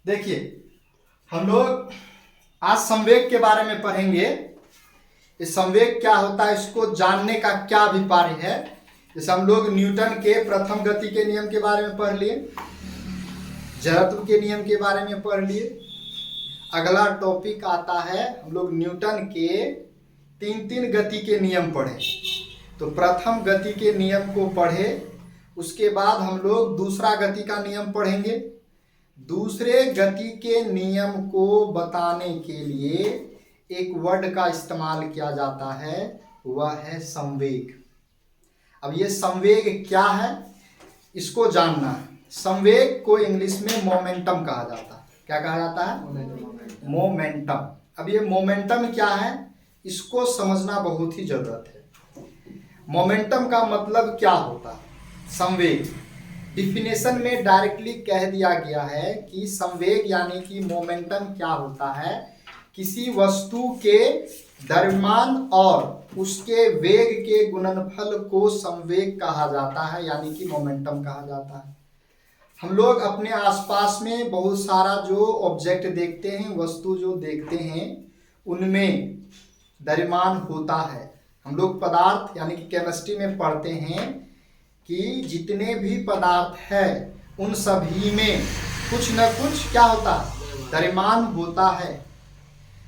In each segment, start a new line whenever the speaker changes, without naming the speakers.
देखिए, हम लोग आज संवेग के बारे में पढ़ेंगे। इस संवेग क्या होता है, इसको जानने का क्या अभिप्राय है। जैसे हम लोग न्यूटन के प्रथम गति के नियम के बारे में पढ़ लिए, जड़त्व के नियम के बारे में पढ़ लिए। अगला टॉपिक आता है, हम लोग न्यूटन के तीन गति के नियम पढ़े। तो प्रथम गति के नियम को पढ़े, उसके बाद हम लोग दूसरा गति का नियम पढ़ेंगे। दूसरे गति के नियम को बताने के लिए एक वर्ड का इस्तेमाल किया जाता है, वह है संवेग। अब ये संवेग क्या है, इसको जानना है। संवेग को इंग्लिश में मोमेंटम कहा जाता है। क्या कहा जाता है? मोमेंटम। अब ये मोमेंटम क्या है, इसको समझना बहुत ही जरूरत है। मोमेंटम का मतलब क्या होता है? संवेग डिफिनेशन में डायरेक्टली कह दिया गया है कि संवेग यानी कि मोमेंटम क्या होता है, किसी वस्तु के द्रव्यमान और उसके वेग के गुणनफल को संवेग कहा जाता है, यानी कि मोमेंटम कहा जाता है। हम लोग अपने आसपास में बहुत सारा जो ऑब्जेक्ट देखते हैं, वस्तु जो देखते हैं, उनमें द्रव्यमान होता है। हम लोग पदार्थ यानी कि केमिस्ट्री में पढ़ते हैं कि जितने भी पदार्थ है उन सभी में कुछ न कुछ क्या होता है, द्रव्यमान होता है।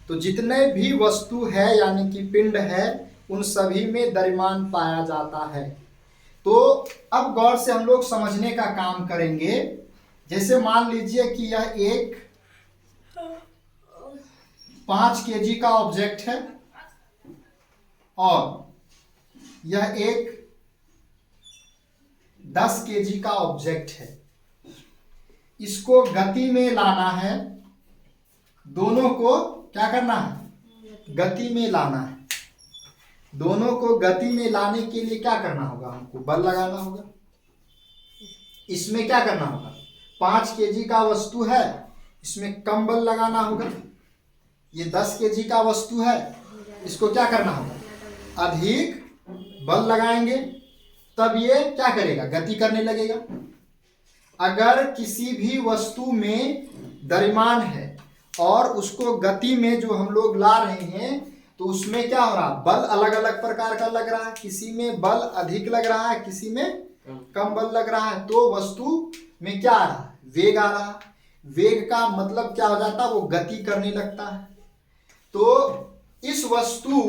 तो जितने भी वस्तु है यानी कि पिंड है, उन सभी में द्रव्यमान पाया जाता है। तो अब गौर से हम लोग समझने का काम करेंगे। जैसे मान लीजिए कि यह एक 5 kg का ऑब्जेक्ट है और यह एक 10 kg का ऑब्जेक्ट है। इसको गति में लाना है, दोनों को क्या करना है, गति में लाना है। दोनों को गति में लाने के लिए क्या करना होगा, हमको बल लगाना होगा। इसमें क्या करना होगा, 5 kg का वस्तु है, इसमें कम बल लगाना होगा। ये 10 kg का वस्तु है, इसको क्या करना होगा, अधिक बल लगाएंगे, तब ये क्या करेगा, गति करने लगेगा। अगर किसी भी वस्तु में द्रव्यमान है और उसको गति में जो हम लोग ला रहे हैं, तो उसमें क्या हो रहा है, बल अलग अलग प्रकार का लग रहा है। किसी में बल अधिक लग रहा है, किसी में कम बल लग रहा है। तो वस्तु में क्या आ रहा है, वेग आ रहा है। वेग का मतलब क्या हो जाता है, वो गति करने लगता है। तो इस वस्तु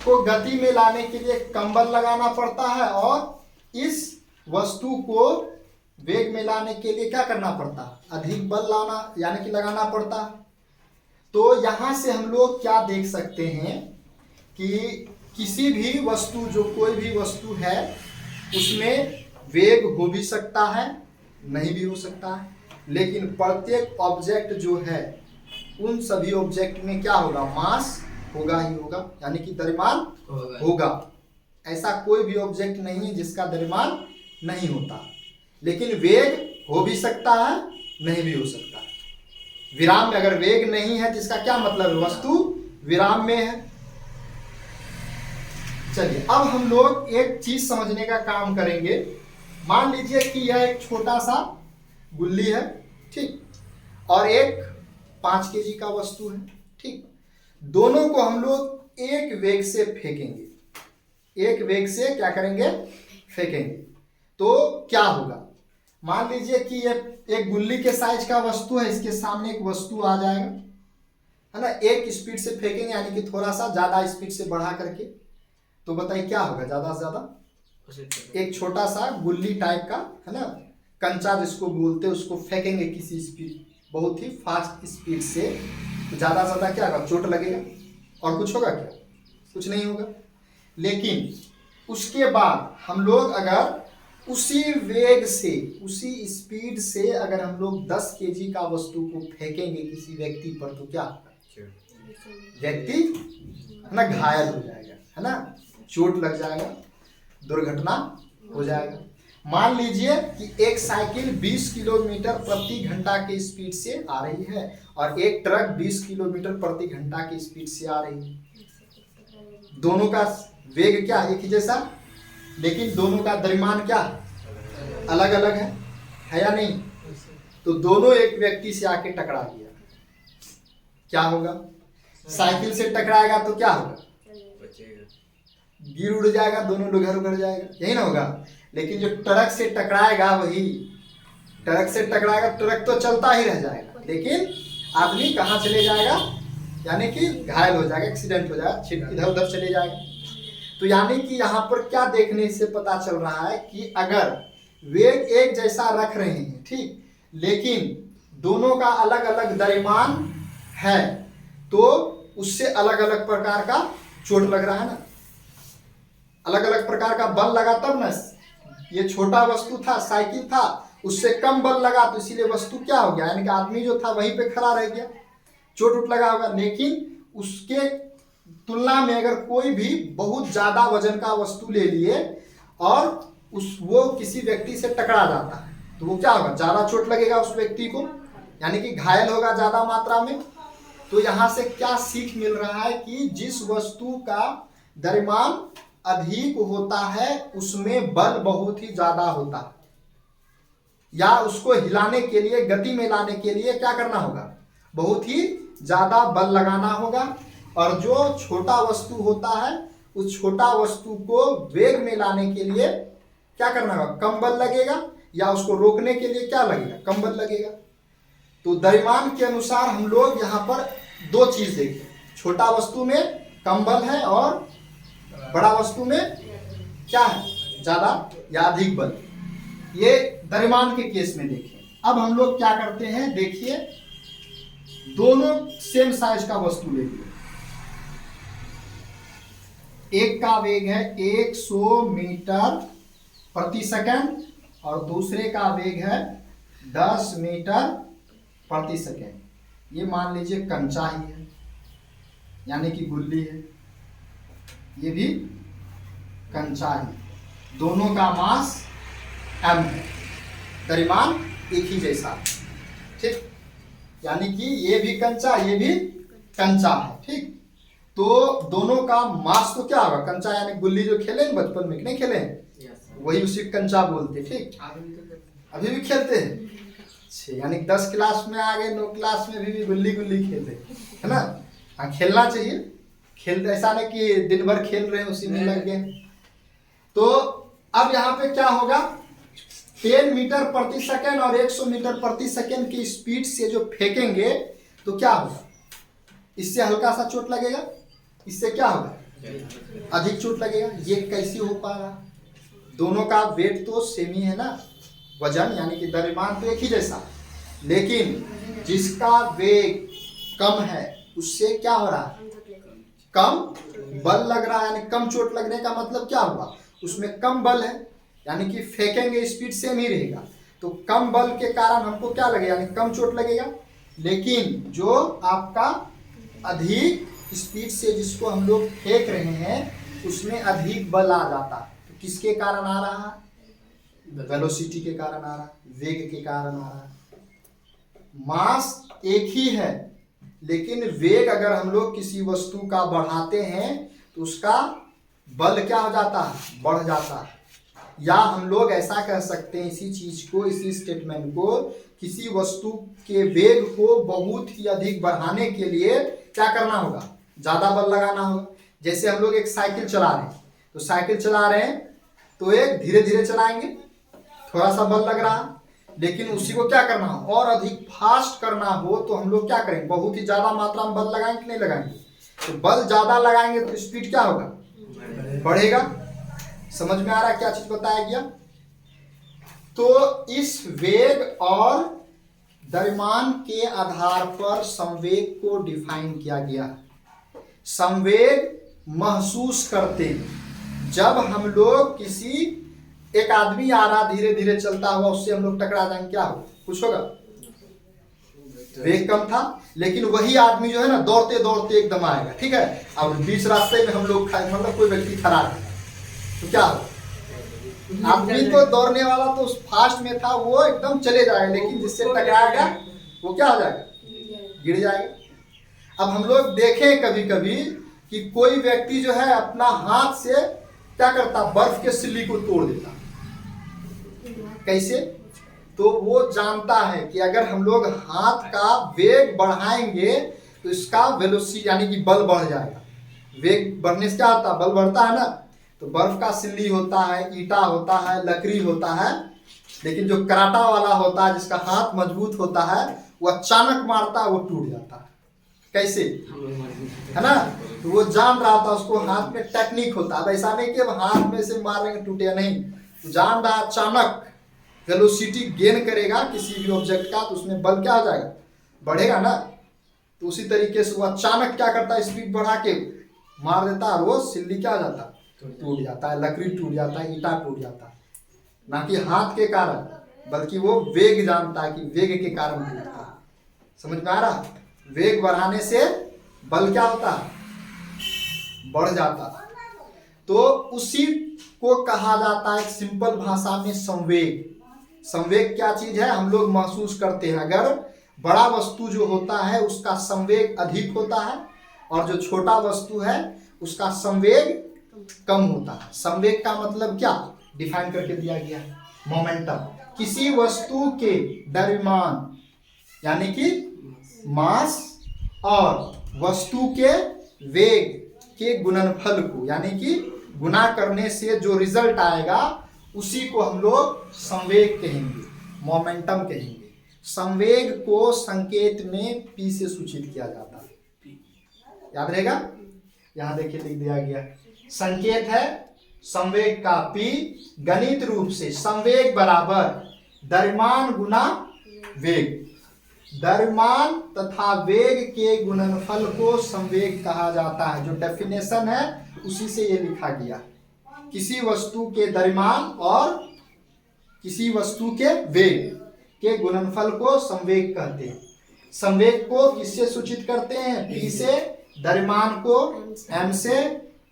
को गति में लाने के लिए कम बल लगाना पड़ता है और इस वस्तु को वेग में लाने के लिए क्या करना पड़ता है, अधिक बल लाना यानी कि लगाना पड़ता है। तो यहाँ से हम लोग क्या देख सकते हैं कि किसी भी वस्तु, जो कोई भी वस्तु है, उसमें वेग हो भी सकता है, नहीं भी हो सकता है। लेकिन प्रत्येक ऑब्जेक्ट जो है, उन सभी ऑब्जेक्ट में क्या होगा, मास होगा ही होगा, यानी कि द्रव्यमान होगा। ऐसा कोई भी ऑब्जेक्ट नहीं है जिसका द्रव्यमान नहीं होता। लेकिन वेग हो भी सकता है, नहीं भी हो सकता है। विराम में अगर वेग नहीं है, जिसका क्या मतलब है, वस्तु विराम में है। चलिए, अब हम लोग एक चीज समझने का काम करेंगे। मान लीजिए कि यह एक छोटा सा गुल्ली है, ठीक, और एक 5 kg का वस्तु है, ठीक। दोनों को हम लोग एक वेग से फेंकेंगे। एक वेग से क्या करेंगे, फेंकेंगे। तो क्या होगा, मान लीजिए कि ये एक गुल्ली के साइज का वस्तु है, इसके सामने एक वस्तु आ जाएगा, है ना। एक स्पीड से फेंकेंगे, यानी कि थोड़ा सा ज्यादा स्पीड से बढ़ा करके। तो बताइए क्या होगा, ज्यादा से ज्यादा एक छोटा सा गुल्ली टाइप का, है ना, कंचा जिसको बोलते हैं, उसको फेंकेंगे किसी स्पीड, बहुत ही फास्ट स्पीड से। तो ज्यादा से ज्यादा क्या होगा, चोट लगेगा और कुछ होगा क्या, कुछ नहीं होगा। लेकिन उसके बाद हम लोग अगर उसी वेग से, उसी स्पीड से अगर हम लोग 10 kg का वस्तु को फेंकेंगे किसी व्यक्ति पर, तो क्या होगा, व्यक्ति है ना घायल हो जाएगा, है ना, चोट लग जाएगा, दुर्घटना हो जाएगा। मान लीजिए कि एक साइकिल 20 किलोमीटर प्रति घंटा की स्पीड से आ रही है और एक ट्रक 20 किलोमीटर प्रति घंटा की स्पीड से आ रही है। दोनों का वेग क्या, एक ही जैसा, लेकिन दोनों का द्रव्यमान क्या अलग अलग है या नहीं। तो दोनों एक व्यक्ति से आके टकरा गया, क्या होगा? साइकिल से टकराएगा तो क्या होगा? गिर उड़ जाएगा, दोनों लोग घर उड़ जाएगा, यही ना होगा। लेकिन जो ट्रक से टकराएगा, वही ट्रक से टकराएगा, ट्रक तो चलता ही रह जाएगा, लेकिन आदमी कहाँ चले जाएगा? यानी कि घायल हो जाएगा, एक्सीडेंट हो जाएगा, इधर उधर चले जाएगा। तो यानी कि यहाँ पर क्या देखने से पता चल रहा है कि अगर वेग एक जैसा रख रहे हैं, ठीक, लेकिन दोनों का अलग अलग द्रव्यमान है, तो उससे अलग अलग प्रकार का चोट लग रहा है ना, अलग अलग प्रकार का बल लगा तब ना। ये छोटा वस्तु था, साइकिल था, उससे कम बल लगा, तो इसीलिए वस्तु क्या हो गया, यानी कि आदमी जो था वहीं पे खड़ा रह गया, चोट उठ लगा होगा। लेकिन उसके तुलना में अगर कोई भी बहुत ज्यादा वजन का वस्तु ले लिए और वो किसी व्यक्ति से टकरा जाता है, तो वो क्या होगा? ज्यादा चोट लगेगा उस व्यक्ति को, यानी कि घायल होगा ज्यादा मात्रा में। तो यहाँ से क्या सीख मिल रहा है कि जिस वस्तु का द्रव्यमान अधिक होता है उसमें बल बहुत ही ज्यादा होता है, या उसको हिलाने के लिए, गति में लाने के लिए क्या करना होगा? बहुत ही ज्यादा बल लगाना होगा। और जो छोटा वस्तु होता है, उस छोटा वस्तु को वेग में लाने के लिए क्या करना होगा? कम बल लगेगा, या उसको रोकने के लिए क्या लगेगा? कम बल लगेगा। तो द्रव्यमान के अनुसार हम लोग यहाँ पर दो चीज देखें, छोटा वस्तु में कम बल है और बड़ा वस्तु में क्या है? ज्यादा या अधिक बल। ये द्रव्यमान के केस में देखें। अब हम लोग क्या करते हैं, देखिए, दोनों सेम साइज का वस्तु ले लिया, एक का वेग है 100 मीटर प्रति सेकंड और दूसरे का वेग है 10 मीटर प्रति सेकंड। ये मान लीजिए कंचा ही है, यानी कि गुल्ली है, ये भी कंचा ही, दोनों का मास m है, द्रव्यमान एक ही जैसा, ठीक, यानी कि ये भी कंचा, ये भी कंचा है, ठीक। तो दोनों का मास तो क्या होगा? कंचा, यानी गुल्ली जो खेले हैं बचपन में, नहीं खेले हैं, वही उसी कंचा बोलते, ठीक। अभी भी खेलते हैं, यानी 10 क्लास में आ गए, 9 क्लास में भी गुल्ली गुल्ली खेलते है ना। हाँ, खेलना चाहिए, खेलते, ऐसा नहीं कि दिन भर खेल रहे हैं उसी में लग गए। तो अब यहाँ पे क्या होगा, 10 मीटर प्रति सेकंड और 100 मीटर प्रति सेकंड की स्पीड से जो फेंकेंगे तो क्या होगा? इससे हल्का सा चोट लगेगा, इससे क्या होगा? अधिक चोट लगेगा। ये कैसे हो पा रहा? दोनों का वेट तो सेम ही है ना, वजन यानी कि द्रव्यमान तो एक ही जैसा, लेकिन जिसका वेग कम है उससे क्या हो रहा है? कम बल लग रहा है, यानी कम चोट लगने का मतलब क्या हुआ? उसमें कम बल है, यानी कि फेंकेंगे स्पीड सेम ही रहेगा, तो कम बल के कारण हमको क्या लगेगा? यानी कम चोट लगेगा। लेकिन जो आपका अधिक स्पीड से जिसको हम लोग फेंक रहे हैं उसमें अधिक बल आ जाता है, तो किसके कारण आ रहा है? वेलोसिटी के कारण आ रहा है, वेग के कारण आ रहा है। मास एक ही है, लेकिन वेग अगर हम लोग किसी वस्तु का बढ़ाते हैं तो उसका बल क्या हो जाता है? बढ़ जाता है। या हम लोग ऐसा कह सकते हैं इसी चीज को, इसी स्टेटमेंट को, किसी वस्तु के वेग को बहुत ही अधिक बढ़ाने के लिए क्या करना होगा? ज्यादा बल लगाना होगा। जैसे हम लोग एक साइकिल चला रहे हैं, तो साइकिल चला रहे हैं तो एक धीरे धीरे चलाएंगे, थोड़ा सा बल लग रहा है, लेकिन उसी को क्या करना हो? और अधिक फास्ट करना हो तो हम लोग क्या करेंगे? बहुत ही ज्यादा मात्रा में बल लगाएंगे कि नहीं लगाएंगे? तो बल ज्यादा लगाएंगे तो स्पीड क्या होगा? बढ़ेगा। समझ में आ रहा है क्या चीज बताया गया? तो इस वेग और द्रव्यमान के आधार पर संवेग को डिफाइन किया गया। संवेग महसूस करते हैं जब हम लोग किसी, एक आदमी आ रहा धीरे धीरे चलता हुआ, उससे हम लोग टकरा जाएंगे, क्या होगा? कुछ होगा? वेग कम था, लेकिन वही आदमी जो है ना दौड़ते दौड़ते एकदम आएगा, ठीक है। अब बीच रास्ते में हम लोग मतलब कोई व्यक्ति खड़ा है तो क्या होगा? आदमी तो दौड़ने वाला तो उस फास्ट में था, वो एकदम चले जाएगा, लेकिन जिससे टकराएगा वो क्या हो जाएगा? गिर जाएगा। अब हम लोग देखें कभी कभी कि कोई व्यक्ति जो है अपना हाथ से क्या करता? बर्फ के सिल्ली को तोड़ देता। कैसे? तो वो जानता है कि अगर हम लोग हाथ का वेग बढ़ाएंगे तो इसका वेलोसिटी यानी कि बल बढ़ जाएगा। वेग बढ़ने से क्या होता है, बल बढ़ता है ना। तो बर्फ का सिल्ली होता है, ईटा होता है, लकड़ी होता है, लेकिन जो कराटा वाला होता है जिसका हाथ मजबूत होता है वो अचानक मारता है, वो टूट जाता है। कैसे, है ना। तो वो जान रहा था, उसको हाथ में टेक्निक होता है। ऐसा नहीं कि अब हाथ में से मारेंगे टूटे नहीं, तो जान रहा अचानक वेलोसिटी गेन करेगा किसी भी ऑब्जेक्ट का तो उसमें बल क्या हो जाएगा, बढ़ेगा ना। तो उसी तरीके से वो अचानक क्या करता है, स्पीड बढ़ा के मार देता है, वो सिल्ली क्या हो जाता है, टूट जाता है, लकड़ी टूट जाता है, ईटा टूट जाता है। ना कि हाथ के कारण, बल्कि वो वेग जानता है कि वेग के कारण टूटता है। समझ में आ रहा, वेग बढ़ाने से बल क्या होता है, बढ़ जाता है। तो उसी को कहा जाता है सिंपल भाषा में संवेग। संवेग क्या चीज है, हम लोग महसूस करते हैं। अगर बड़ा वस्तु जो होता है उसका संवेग अधिक होता है और जो छोटा वस्तु है उसका संवेग कम होता है। संवेग का मतलब क्या, डिफाइन करके दिया गया है, मोमेंटम। किसी वस्तु के द्रव्यमान यानी कि मास और वस्तु के वेग के गुणनफल को यानी कि गुना करने से जो रिजल्ट आएगा उसी को हम लोग संवेग कहेंगे, मोमेंटम कहेंगे। संवेग को संकेत में पी से सूचित किया जाता है, याद रहेगा। यहां देखिए लिख दिया गया, संकेत है संवेग का पी, गणित रूप से संवेग बराबर द्रव्यमान गुना वेग। द्रव्यमान तथा वेग के गुणनफल को संवेग कहा जाता है। जो डेफिनेशन है उसी से ये लिखा गया, किसी वस्तु के द्रव्यमान और किसी वस्तु के वेग के गुणनफल को संवेग कहते हैं। संवेग को किससे सूचित करते हैं, पी से, द्रव्यमान को एम से,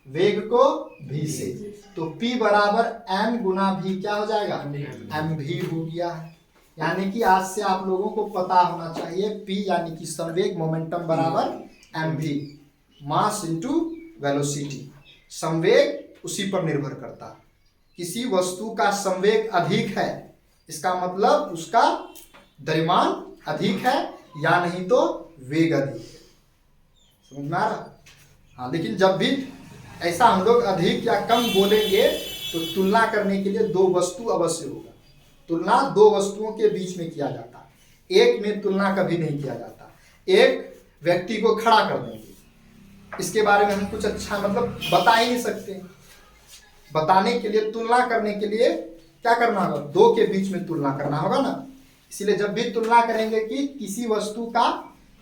वेग को भी से। तो P बराबर m गुना भी क्या हो जाएगा, एम भी हो गया है। यानी कि आज से आप लोगों को पता होना चाहिए P यानी कि संवेग, मोमेंटम बराबर एम भी, मास इनटू वेलोसिटी। संवेग उसी पर निर्भर करता है। किसी वस्तु का संवेग अधिक है इसका मतलब उसका द्रव्यमान अधिक है या नहीं तो वेग अधिक है। समझ में आ रहा। हाँ, लेकिन जब भी ऐसा हम लोग अधिक या कम बोलेंगे तो तुलना करने के लिए दो वस्तु अवश्य होगा। तुलना दो वस्तुओं के बीच में किया जाता है, एक में तुलना कभी नहीं किया जाता। एक व्यक्ति को खड़ा कर देंगे, इसके बारे में हम कुछ अच्छा मतलब बता ही नहीं सकते। बताने के लिए, तुलना करने के लिए क्या करना होगा, दो के बीच में तुलना करना होगा ना। इसीलिए जब भी तुलना करेंगे कि किसी वस्तु का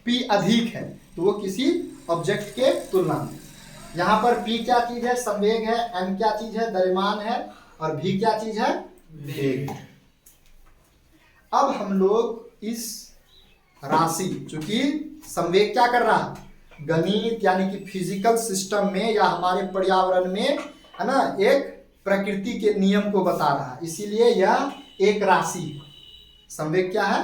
P अधिक है तो वो किसी ऑब्जेक्ट के तुलना में। यहाँ पर P क्या चीज है, संवेग है, M क्या चीज है, द्रव्यमान है, और V क्या चीज है, वेग। अब हम लोग इस राशि, चूंकि संवेग क्या कर रहा है, गणित यानी कि फिजिकल सिस्टम में या हमारे पर्यावरण में, है ना, एक प्रकृति के नियम को बता रहा है, इसीलिए यह एक राशि है। संवेग क्या है,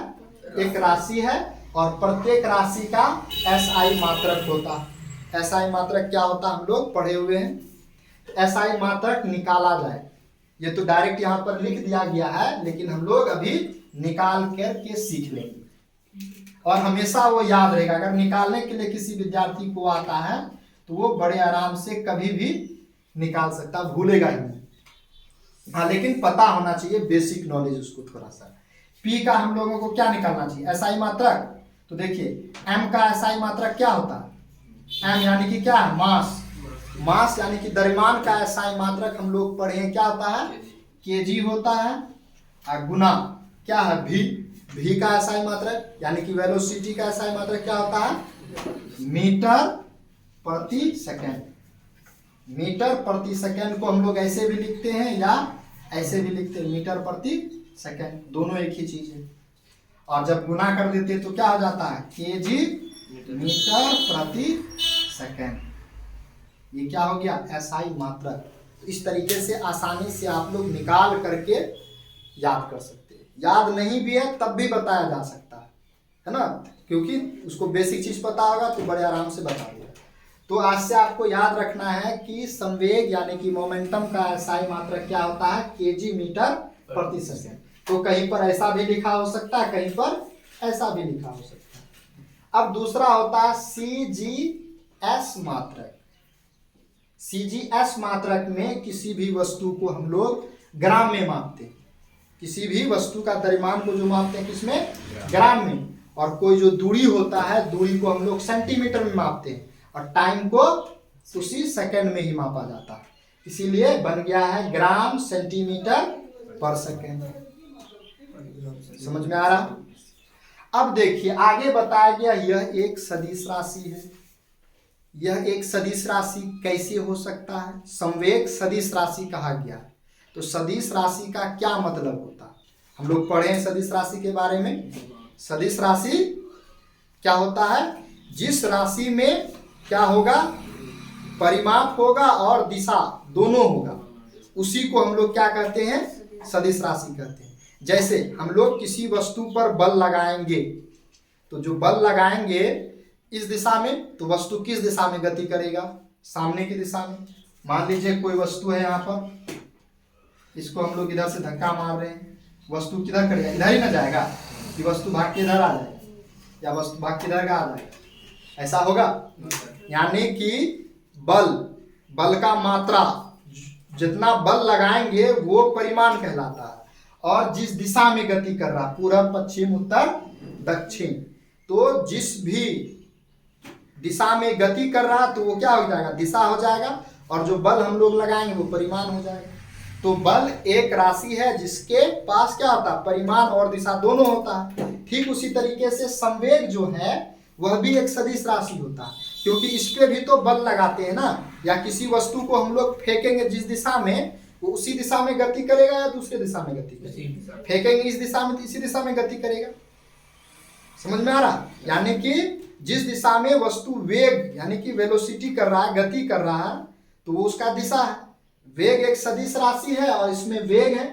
एक राशि है और प्रत्येक राशि का SI मात्रक होता है। SI मात्रक क्या होता है हम लोग पढ़े हुए हैं। SI मात्रक निकाला जाए, ये तो डायरेक्ट यहाँ पर लिख दिया गया है, लेकिन हम लोग अभी निकाल करके सीख लेंगे और हमेशा वो याद रहेगा। अगर निकालने के लिए किसी विद्यार्थी को आता है तो वो बड़े आराम से कभी भी निकाल सकता, भूलेगा ही नहीं। हाँ, लेकिन पता होना चाहिए, बेसिक नॉलेज उसको थोड़ा सा। P का हम लोगों को क्या निकालना चाहिए, SI मात्रक। तो देखिए M का SI मात्रक क्या होता है, M यानी कि क्या है, मास। मास यानी कि द्रव्यमान का SI मात्रक हम लोग पढ़े हैं, क्या होता है, kg होता है। और गुना क्या है, V का SI मात्रक यानी कि वेलोसिटी का SI मात्रक क्या होता है, मीटर प्रति सेकेंड। मीटर प्रति सेकेंड को हम लोग ऐसे भी लिखते हैं या ऐसे भी लिखते हैं, मीटर प्रति सेकेंड, दोनों एक ही चीज है। और जब गुना कर देते हैं तो क्या हो जाता है, kg मीटर प्रति सेकेंड। ये क्या हो गया, SI मात्रक। तो इस तरीके से आसानी से आप लोग निकाल करके याद कर सकते हैं। याद नहीं भी है तब भी बताया जा सकता है ना, क्योंकि उसको बेसिक चीज पता होगा तो बड़े आराम से बता देगा। तो आज से आपको याद रखना है कि संवेग यानी कि मोमेंटम का SI मात्रक क्या होता है, kg मीटर प्रति सेकेंड। तो कहीं पर ऐसा भी लिखा हो सकता है, कहीं पर ऐसा भी लिखा हो सकता है। अब दूसरा होता है CGS मात्रक। CGS मात्रक में किसी भी वस्तु को हम लोग ग्राम में मापते हैं। किसी भी वस्तु का द्रव्यमान को जो मापते हैं किसमें, ग्राम में। और कोई जो दूरी होता है, दूरी को हम लोग सेंटीमीटर में मापते हैं और टाइम को उसी सेकंड में ही मापा जाता है। इसीलिए बन गया है ग्राम सेंटीमीटर पर सेकंड। समझ में आ रहा? अब देखिए आगे बताया गया यह एक सदिश राशि है। यह एक सदिश राशि कैसे हो सकता है? संवेग सदिश राशि कहा गया है। तो सदिश राशि का क्या मतलब होता है? हम लोग पढ़े हैं सदिश राशि के बारे में। सदिश राशि क्या होता है? जिस राशि में क्या होगा, परिमाप होगा और दिशा दोनों होगा, उसी को हम लोग क्या कहते हैं, सदिश राशि कहते हैं। जैसे हम लोग किसी वस्तु पर बल लगाएंगे, तो जो बल लगाएंगे इस दिशा में, तो वस्तु किस दिशा में गति करेगा, सामने की दिशा में। मान लीजिए कोई वस्तु है यहाँ पर, इसको हम लोग इधर से धक्का मार रहे हैं, वस्तु किधर करेगा, इधर ही ना जाएगा कि वस्तु भाग के इधर आ जाए या वस्तु भाग के इधर का आ जाए, ऐसा होगा। यानी कि बल का मात्रा, जितना बल लगाएंगे वो परिमाण कहलाता है। और जिस दिशा में गति कर रहा, पूर्व पश्चिम उत्तर दक्षिण, तो जिस भी दिशा में गति कर रहा तो वो क्या हो जाएगा, दिशा हो जाएगा। और जो बल हम लोग लगाएंगे वो परिमाण हो जाएगा। तो बल एक राशि है जिसके पास क्या होता है, परिमाण और दिशा दोनों होता है। ठीक उसी तरीके से संवेग जो है वह भी एक सदिश राशि होता है, क्योंकि इस पे भी तो बल लगाते हैं ना। या किसी वस्तु को हम लोग फेंकेंगे जिस दिशा में, वो उसी दिशा में गति करेगा या दूसरे दिशा में गति करेगा। फेंकेंगे इस दिशा में तो इसी दिशा में गति करेगा। समझ में आ रहा? यानी कि जिस दिशा में वस्तु वेग यानी कि वेलोसिटी कर रहा है, गति कर रहा है, तो वो उसका दिशा है। वेग एक सदिश राशि है और इसमें वेग है।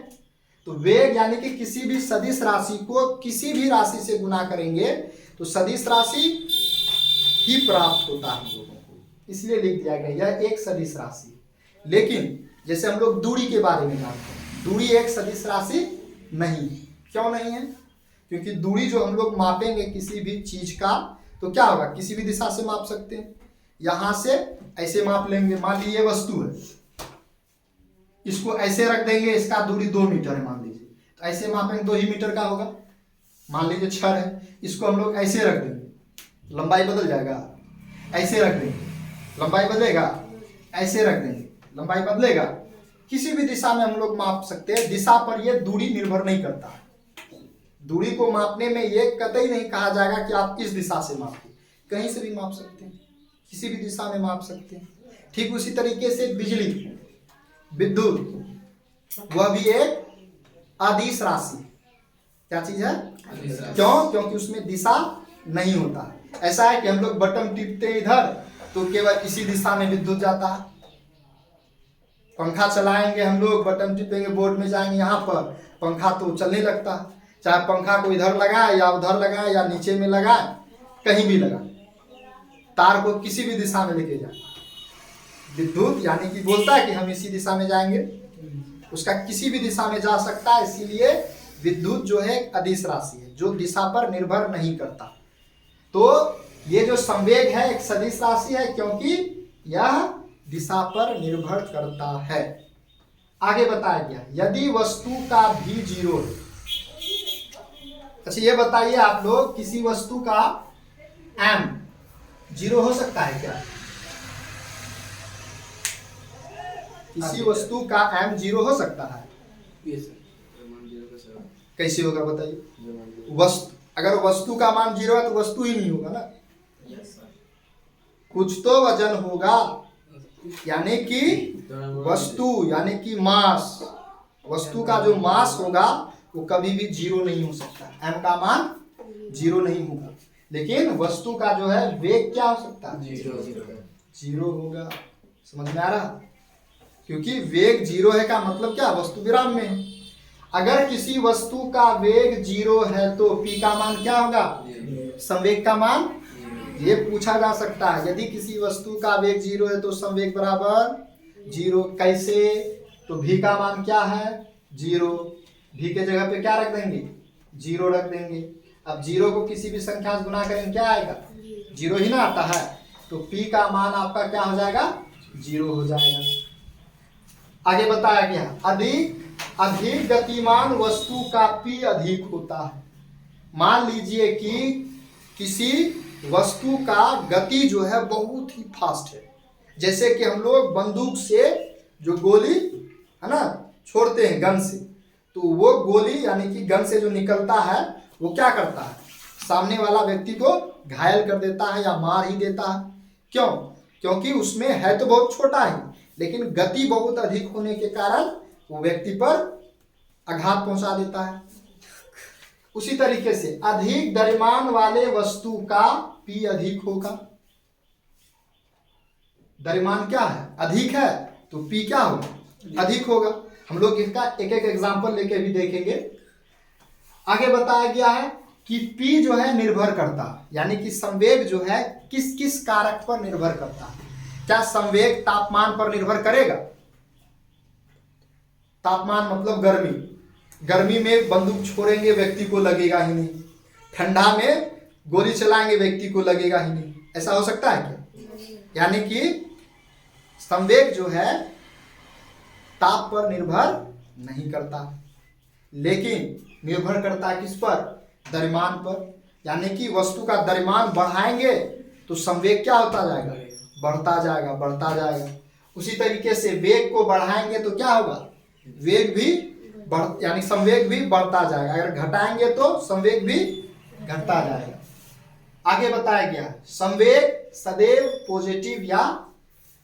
तो वेग यानी कि किसी भी सदिश राशि को किसी भी राशि से गुना करेंगे तो सदिश राशि ही प्राप्त होता है हम लोगों को, इसलिए लिख दिया गया यह एक सदिश राशि। लेकिन जैसे हम लोग दूरी के बारे में जानते हैं, दूरी एक सदिश राशि नहीं। क्यों नहीं है? क्योंकि दूरी जो हम लोग मापेंगे किसी भी चीज का, तो क्या होगा, किसी भी दिशा से माप सकते हैं। यहां से ऐसे माप लेंगे, मान लीजिए वस्तु है, इसको ऐसे रख देंगे, इसका दूरी 2 मीटर है मान लीजिए, तो ऐसे मापेंगे 2 ही मीटर का होगा। मान लीजिए छड़ है, इसको हम लोग ऐसे रख देंगे, लंबाई बदल जाएगा। ऐसे रख देंगे, लंबाई बदलेगा। ऐसे रख देंगे, लंबाई बदलेगा। किसी भी दिशा में हम लोग माप सकते हैं। दिशा पर यह दूरी निर्भर नहीं करता है। दूरी को मापने में यह कतई नहीं कहा जाएगा कि आप इस दिशा से मापिए, कहीं से भी माप सकते हैं, किसी भी दिशा में माप सकते हैं। ठीक उसी तरीके से बिजली, विद्युत, वह भी एक अदिश राशि। क्या चीज है? क्यों? क्योंकि उसमें दिशा नहीं होता। ऐसा है कि हम लोग बटन टिपते हैं इधर तो केवल इसी दिशा में विद्युत जाता है। पंखा चलाएंगे हम लोग, बटन टिपेंगे, बोर्ड में जाएंगे, यहाँ पर पंखा तो चलने लगता है। चाहे पंखा को इधर लगाए या उधर लगाए या नीचे में लगाए, कहीं भी लगाए, तार को किसी भी दिशा में लेके जाए, विद्युत यानी कि बोलता है कि हम इसी दिशा में जाएंगे, उसका किसी भी दिशा में जा सकता है। इसीलिए विद्युत जो है एक अदिश राशि है जो दिशा पर निर्भर नहीं करता। तो ये जो संवेग है एक सदिश राशि है क्योंकि यह दिशा पर निर्भर करता है। आगे बताया गया यदि वस्तु का भी 0 है। अच्छा ये बताइए आप लोग, किसी वस्तु का m 0 हो सकता है क्या? किसी वस्तु का m 0 हो सकता है? कैसे होगा बताइए? अगर वस्तु का मान 0 है तो वस्तु ही नहीं होगा ना, कुछ तो वजन होगा। यानी कि वस्तु यानी कि मास, वस्तु का जो मास होगा वो कभी भी 0 नहीं हो सकता। m का मान 0 नहीं होगा, लेकिन वस्तु का जो है वेग क्या हो सकता है? 0 होगा। समझ में आ रहा? क्योंकि वेग 0 है का मतलब क्या, वस्तु विराम में है। अगर किसी वस्तु का वेग 0 है तो p का मान क्या होगा? संवेग का मान, ये पूछा जा सकता है। यदि किसी वस्तु का वेग 0 है तो संवेग बराबर 0। कैसे? तो v का मान क्या है? 0। भी के जगह पे क्या रख देंगे, 0 रख देंगे। अब 0 को किसी भी संख्या से गुना करेंगे क्या आएगा, 0 ही ना आता है। तो p का मान आपका क्या हो जाएगा, 0 हो जाएगा। आगे बताया गया अधिक गतिमान वस्तु का p अधिक होता है। मान लीजिए कि किसी वस्तु का गति जो है बहुत ही फास्ट है, जैसे कि हम लोग बंदूक से जो गोली है ना छोड़ते हैं गन से, तो वो गोली यानी कि गन से जो निकलता है वो क्या करता है, सामने वाला व्यक्ति को घायल कर देता है या मार ही देता है। क्यों? क्योंकि उसमें है तो बहुत छोटा ही, लेकिन गति बहुत अधिक होने के कारण वो व्यक्ति पर आघात पहुंचा देता है। उसी तरीके से अधिक द्रव्यमान वाले वस्तु का p अधिक होगा। द्रव्यमान क्या है, अधिक है, तो p क्या होगा, अधिक होगा। हम लोग इसका एक एक एग्जांपल लेके भी देखेंगे। आगे बताया गया है कि p जो है निर्भर करता है, यानी कि संवेग जो है किस किस कारक पर निर्भर करता है। क्या संवेग तापमान पर निर्भर करेगा? तापमान मतलब गर्मी में बंदूक छोड़ेंगे व्यक्ति को लगेगा ही नहीं, ठंडा में गोली चलाएंगे व्यक्ति को लगेगा ही नहीं। ऐसा हो सकता है क्या? यानी कि संवेग जो है ताप पर निर्भर नहीं करता, लेकिन निर्भर करता है किस पर, द्रव्यमान पर। यानी कि वस्तु का द्रव्यमान बढ़ाएंगे तो संवेग क्या होता जाएगा, बढ़ता जाएगा बढ़ता जाएगा। उसी तरीके से वेग को बढ़ाएंगे तो क्या होगा, वेग भी यानी संवेग भी बढ़ता जाएगा। अगर घटाएंगे तो संवेग भी घटता जाएगा। आगे बताया गया संवेग सदैव पॉजिटिव या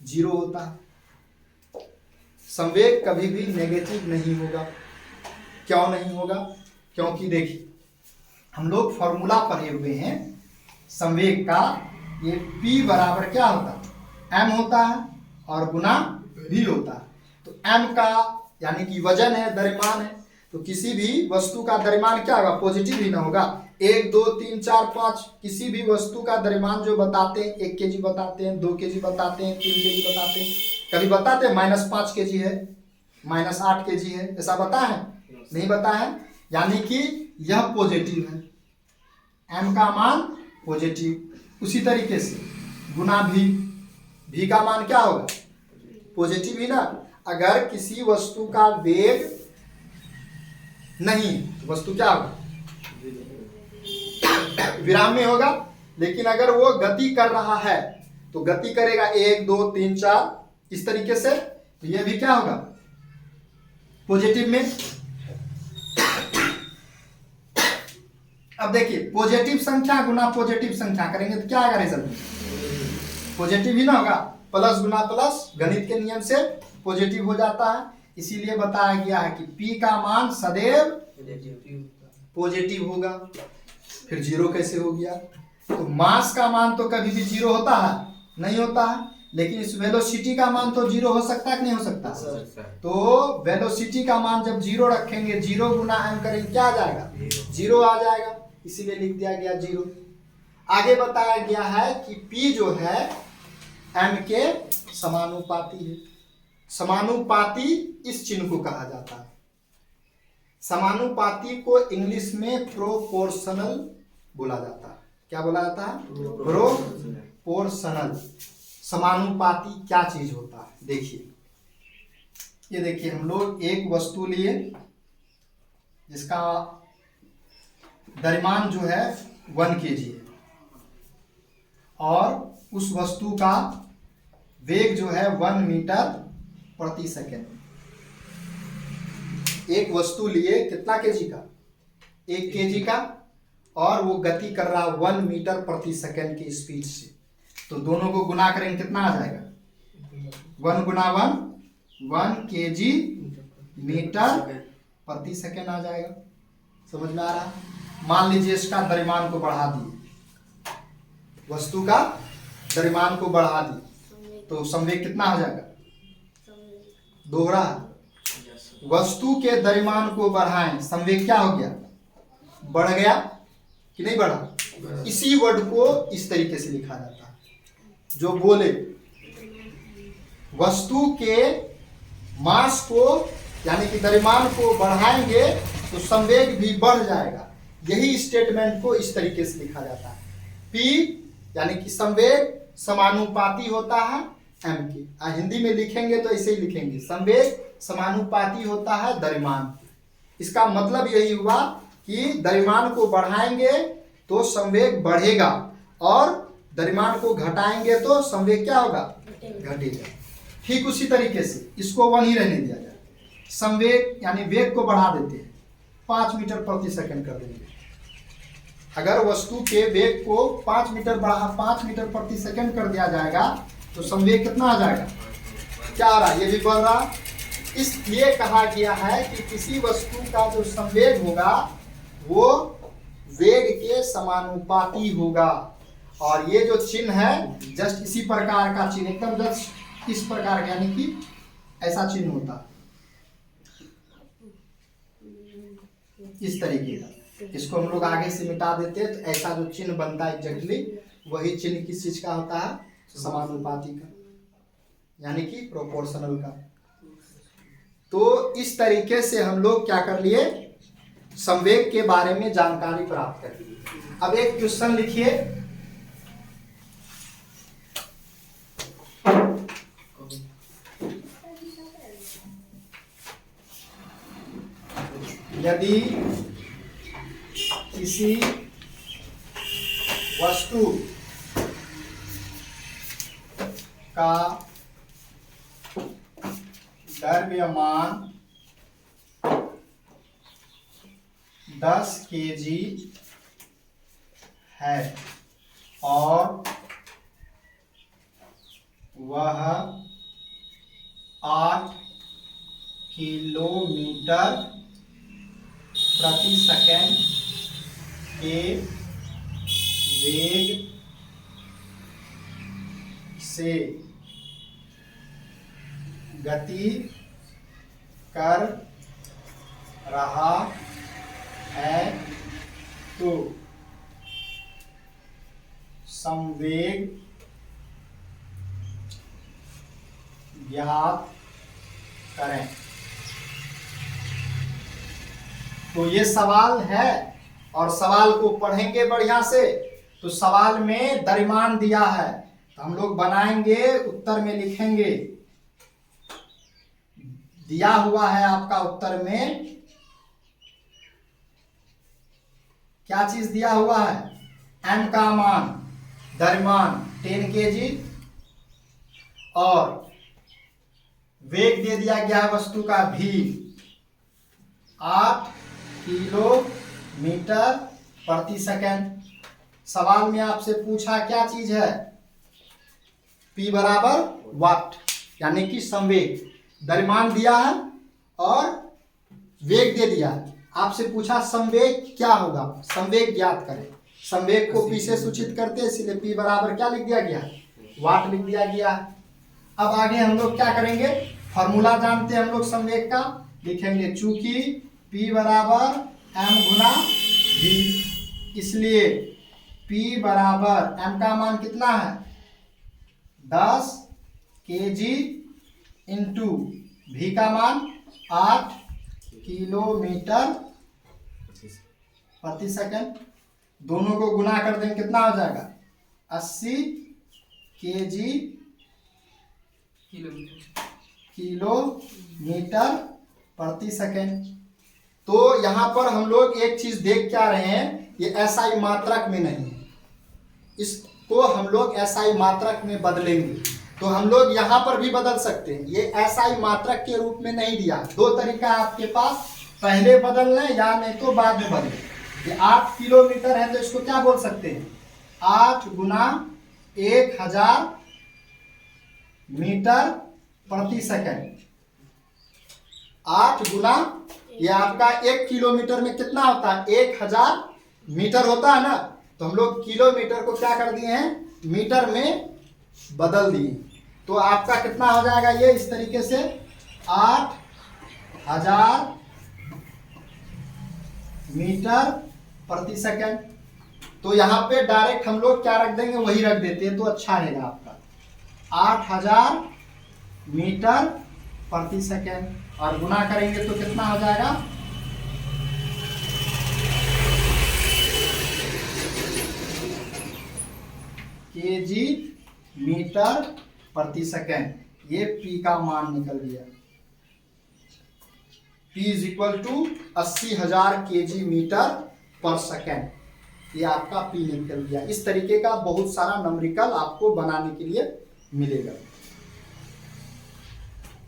0 होता है। संवेग कभी भी नेगेटिव नहीं होगा। क्यों नहीं होगा? क्योंकि देखिए हम लोग फॉर्मूला पढ़े हुए हैं संवेग का, ये p बराबर क्या होता है, m होता है और गुना v होता है। तो m का यानी कि वजन है, द्रव्यमान है, तो किसी भी वस्तु का द्रव्यमान क्या होगा, पॉजिटिव ही ना होगा। 1 2 3 4 5 किसी भी वस्तु का द्रव्यमान जो बताते हैं 1 kg बताते हैं, 2 kg बताते हैं, 3 kg बताते हैं, कभी बताते हैं -5 kg है, -8 kg है, ऐसा बता है? नहीं बता है। यानी कि यह पॉजिटिव है, m का मान पॉजिटिव। उसी तरीके से गुना v का मान क्या होगा, पॉजिटिव ही ना। अगर किसी वस्तु का वेग नहीं तो वस्तु क्या होगा, विराम में होगा। लेकिन अगर वो गति कर रहा है तो गति करेगा 1 2 3 4 इस तरीके से, तो ये भी क्या होगा, पॉजिटिव में। अब देखिए पॉजिटिव संख्या गुना पॉजिटिव संख्या करेंगे तो क्या आएगा रिजल्ट, पॉजिटिव ही ना होगा। प्लस गुना प्लस गणित के नियम से पॉजिटिव हो जाता है। इसीलिए बताया गया है कि p का मान सदैव पॉजिटिव होगा। फिर 0 कैसे हो गया? तो मास का मान तो कभी भी 0 होता है, नहीं होता है, लेकिन इस वेलोसिटी का मान तो 0 हो सकता है कि नहीं हो सकता? तो वेलोसिटी का मान जब 0 रखेंगे, 0 गुना m करेंगे क्या आ जाएगा, 0 आ जाएगा, इसीलिए लिख दिया गया 0। आगे बताया गया है कि p जो है m के समानुपाती है। समानुपाती इस चिन्ह को कहा जाता है। समानुपाती को इंग्लिश में प्रोपोर्शनल बोला जाता है। क्या बोला जाता है? प्रोपोर्शनल। समानुपाती क्या चीज होता है, देखिए ये देखिए हम लोग एक वस्तु लिए जिसका द्रव्यमान जो है 1 kg है और उस वस्तु का वेग जो है 1 मीटर प्रति सेकेंड। एक वस्तु लिए कितना केजी का, 1 kg का, और वो गति कर रहा 1 मीटर प्रति सेकेंड की स्पीड से। तो दोनों को गुना करेंगे कितना आ जाएगा, 1 गुना 1 kg मीटर प्रति सेकेंड आ जाएगा। समझ में आ रहा है? मान लीजिए इसका द्रव्यमान को बढ़ा दिए, वस्तु का द्रव्यमान को बढ़ा दिए तो संवेग कितना हो जाएगा, दोहरा। वस्तु के द्रव्यमान को बढ़ाएं, संवेग क्या हो गया, बढ़ गया कि नहीं बढ़ा। इसी वर्ड को इस तरीके से लिखा जाता है, जो बोले वस्तु के मास को यानी कि द्रव्यमान को बढ़ाएंगे तो संवेग भी बढ़ जाएगा। यही स्टेटमेंट को इस तरीके से लिखा जाता है, P यानी कि संवेग समानुपाती होता है m के। हिंदी में लिखेंगे तो ऐसे ही लिखेंगे, संवेग समानुपाती होता है द्रव्यमान। इसका मतलब यही हुआ कि द्रव्यमान को बढ़ाएंगे तो संवेग बढ़ेगा और द्रव्यमान को घटाएंगे तो संवेग क्या होगा, घटेगा। ठीक उसी तरीके से इसको 1 ही रहने दिया जाए। संवेग यानी वेग को बढ़ा देते हैं, 5 मीटर प्रति सेकंड कर देंगे। अगर वस्तु के वेग को 5 मीटर प्रति सेकंड कर दिया जाएगा तो संवेग कितना आ जाएगा, क्या आ रहा है, ये भी बढ़ रहा। इसलिए कहा गया है कि किसी वस्तु का जो संवेग होगा वो वेग के समानुपाती होगा। और ये जो चिन्ह है जस्ट इसी प्रकार का चिन्ह, एकदम जस्ट इस प्रकार का, यानी कि ऐसा चिन्ह होता है, इस तरीके का। इसको हम लोग आगे से मिटा देते हैं तो ऐसा जो चिन्ह बनता है एग्जैक्टली वही चिन्ह किस चीज का होता है, समानुपाती का, यानी कि प्रोपोर्शनल का। तो इस तरीके से हम लोग क्या कर लिए, संवेग के बारे में जानकारी प्राप्त कर ली। अब एक क्वेश्चन लिखिए, यदि किसी वस्तु का द्रव्यमान 10 kg है और वह 8 किलोमीटर प्रति सेकंड के वेग से गति कर रहा है तो संवेग ज्ञात करें। तो ये सवाल है और सवाल को पढ़ेंगे बढ़िया से। तो सवाल में द्रव्यमान दिया है तो हम लोग बनाएंगे, उत्तर में लिखेंगे। दिया हुआ है आपका उत्तर में क्या चीज दिया हुआ है, m का मान, द्रव्यमान 10 kg और वेग दे दिया गया है वस्तु का v 8 किलोमीटर प्रति सेकंड। सवाल में आपसे पूछा क्या चीज है, P बराबर वाट यानी कि संवेग। द्रव्यमान दिया है और वेग दे दिया है। आपसे पूछा संवेग क्या होगा, संवेग ज्ञात करें। संवेग को P से सूचित करते हैं, इसलिए P बराबर क्या लिख दिया गया, वाट लिख दिया गया। अब आगे हम लोग क्या करेंगे, फॉर्मूला जानते हैं हम लोग संवेग का, लिखेंगे चूंकि P बराबर m गुना v, इसलिए P बराबर m का मान कितना है 10 kg इंटू v का मान 8 किलोमीटर प्रति सेकंड। दोनों को गुना कर देंगे कितना हो जाएगा 80 kg किलोमीटर प्रति सेकंड। तो यहाँ पर हम लोग एक चीज देख क्या रहे हैं, ये SI मात्रक में नहीं है, इसको हम लोग SI मात्रक में बदलेंगे। तो हम लोग यहाँ पर भी बदल सकते हैं, ये SI मात्रक के रूप में नहीं दिया। दो तरीका है आपके पास, पहले बदल लें या नहीं तो बाद में बदलें। ये 8 किलोमीटर है तो इसको क्या बोल सकते हैं, 8 गुना 1000 मीटर प्रति सेकंड। 8 गुना, ये आपका 1 किलोमीटर में कितना होता है 1000 मीटर होता है ना, तो हम लोग किलोमीटर को क्या कर दिए हैं, मीटर में बदल दिए। तो आपका कितना हो जाएगा ये इस तरीके से 8000 मीटर प्रति सेकंड। तो यहाँ पे डायरेक्ट हम लोग क्या रख देंगे, वही रख देते हैं तो अच्छा रहेगा आपका 8000 मीटर प्रति सेकंड। और गुना करेंगे तो कितना हो जाएगा केजी मीटर प्रति सेकेंड, ये पी का मान निकल गया। P is equal to 80,000 KG metre per second, ये आपका P निकल गया। इस तरीके का बहुत सारा न्यूमेरिकल आपको बनाने के लिए मिलेगा।